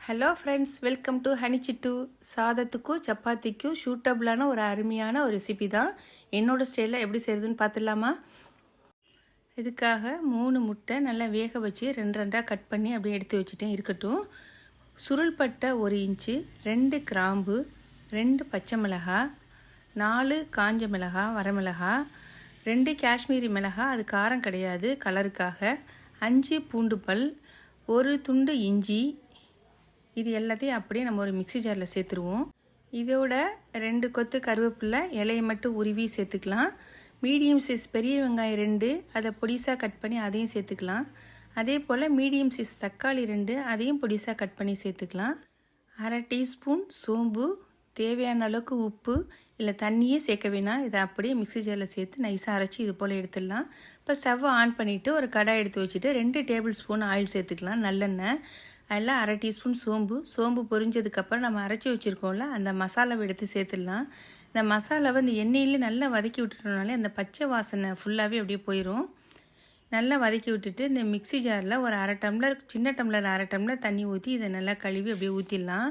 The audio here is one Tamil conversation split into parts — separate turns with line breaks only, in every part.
ஹலோ ஃப்ரெண்ட்ஸ், வெல்கம் டு ஹனிச்சிட்டு. சாதத்துக்கும் சப்பாத்திக்கும் சூட்டபிளான ஒரு அருமையான ஒரு ரெசிபி தான். என்னோடய ஸ்டைலில் எப்படி செய்கிறதுன்னு பார்த்துடலாமா? இதுக்காக 3 முட்டை நல்லா வேக வச்சு 2 கட் பண்ணி அப்படியே எடுத்து வச்சுட்டேன். இருக்கட்டும். சுருள்பட்டை 1 இன்ச்சு, 2 கிராம்பு, 2 பச்சை மிளகாய், 4 காஞ்ச மிளகாய் வரமிளகாய், 2 காஷ்மீரி மிளகாய், அது காரம் கிடையாது, கலருக்காக, 5 பூண்டு பல், 1 துண்டு இஞ்சி. இது எல்லாத்தையும் அப்படியே நம்ம ஒரு மிக்ஸி ஜாரில் சேர்த்துருவோம். இதோட 2 கொத்து கருவேப்பிலை இலையை மட்டும் உருவி சேர்த்துக்கலாம். மீடியம் சைஸ் பெரிய வெங்காயம் 2, அதை பொடிசாக கட் பண்ணி அதையும் சேர்த்துக்கலாம். அதே போல் மீடியம் சைஸ் தக்காளி 2, அதையும் பொடிசாக கட் பண்ணி சேர்த்துக்கலாம். 1/2 டீஸ்பூன் சோம்பு, தேவையான அளவுக்கு உப்பு, இல்லை தண்ணியே சேர்க்க வேணாம். இதை அப்படியே மிக்ஸி ஜாரில் சேர்த்து நைஸாக அரைச்சி இது போல் எடுத்துடலாம். இப்போ ஸ்டவ்வை ஆன் பண்ணிவிட்டு ஒரு கடாய் எடுத்து வச்சுட்டு 2 டேபிள் ஸ்பூன் ஆயில் சேர்த்துக்கலாம், நல்லெண்ணெய். அதில் 1/2 டீஸ்பூன் சோம்பு பொரிஞ்சதுக்கப்புறம் நம்ம அரைச்சி வச்சுருக்கோம்ல, அந்த மசாலாவை எடுத்து சேர்த்துடலாம். இந்த மசாலாவை இந்த எண்ணெயிலே நல்லா வதக்கி விட்டுட்டோம்னாலே அந்த பச்சை வாசனை ஃபுல்லாகவே அப்படியே போயிடும். நல்லா வதக்கி விட்டுட்டு இந்த மிக்ஸி ஜாரில் ஒரு 1/2 டம்ளர், சின்ன டம்ளர் 1/2 டம்ளர் தண்ணி ஊற்றி இதை நல்லா கழுவி அப்படியே ஊற்றிடலாம்.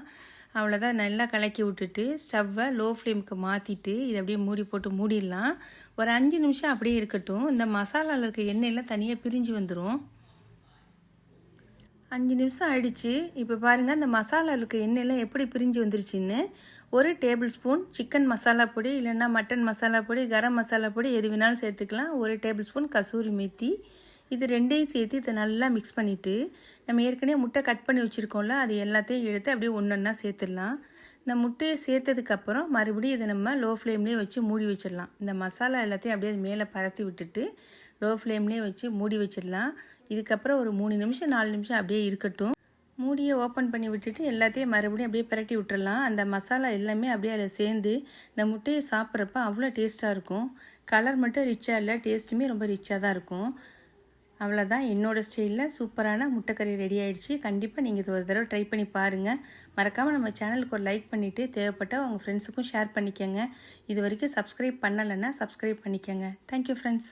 அவ்வளோதான். நல்லா கலக்கி விட்டுட்டு ஸ்டவ்வை லோ ஃப்ளேமுக்கு மாற்றிட்டு இதை அப்படியே மூடி போட்டு மூடிடலாம். ஒரு 5 நிமிஷம் அப்படியே இருக்கட்டும். இந்த மசாலாவில் இருக்க எண்ணெயெல்லாம் தனியாக பிரிஞ்சு வந்துடும். 5 நிமிஷம் ஆயிடுச்சு. இப்போ பாருங்கள், அந்த மசாலா இருக்க எண்ணெயெல்லாம் எப்படி பிரிஞ்சு வந்துருச்சுன்னு. 1 டேபிள் ஸ்பூன் சிக்கன் மசாலா பொடி, இல்லைன்னா மட்டன் மசாலா பொடி, கரம் மசாலா பொடி எது வேணாலும் சேர்த்துக்கலாம். 1 டேபிள் ஸ்பூன் கசூரி மேத்தி. இது 2ஐயும் சேர்த்து இதை நல்லா மிக்ஸ் பண்ணிவிட்டு நம்ம ஏற்கனவே முட்டை கட் பண்ணி வச்சுருக்கோம்ல, அது எல்லாத்தையும் எடுத்து அப்படியே ஒன்றா சேர்த்துடலாம். இந்த முட்டையை சேர்த்ததுக்கப்புறம் மறுபடியும் இதை நம்ம லோ ஃப்ளேம்லேயே வச்சு மூடி வச்சிடலாம். இந்த மசாலா எல்லாத்தையும் அப்படியே மேலே பரத்தி விட்டுட்டு லோ ஃப்ளேம்லேயே வச்சு மூடி வச்சிடலாம். இதுக்கப்புறம் ஒரு 3 நிமிஷம் 4 நிமிஷம் அப்படியே இருக்கட்டும். மூடியை ஓப்பன் பண்ணி விட்டுட்டு எல்லாத்தையும் மறுபடியும் அப்படியே பிரட்டி விட்டுறலாம். அந்த மசாலா எல்லாமே அப்படியே அதில் சேர்ந்து இந்த முட்டையை சாப்பிட்றப்ப அவ்வளோ டேஸ்ட்டாக இருக்கும். கலர் மட்டும் ரிச்சாக இல்லை, டேஸ்ட்டுமே ரொம்ப ரிச்சாக தான் இருக்கும். அவ்வளோதான், என்னோடய ஸ்டைலில் சூப்பரான முட்டைக்கறி ரெடி ஆகிடுச்சு. கண்டிப்பாக நீங்கள் இது ஒரு தடவை ட்ரை பண்ணி பாருங்கள். மறக்காமல் நம்ம சேனலுக்கு ஒரு லைக் பண்ணிவிட்டு தேவைப்பட்டால் உங்கள் ஃப்ரெண்ட்ஸுக்கும் ஷேர் பண்ணிக்கோங்க. இது வரைக்கும் சப்ஸ்கிரைப் பண்ணலைன்னா சப்ஸ்கிரைப் பண்ணிக்கோங்க. Thank you friends.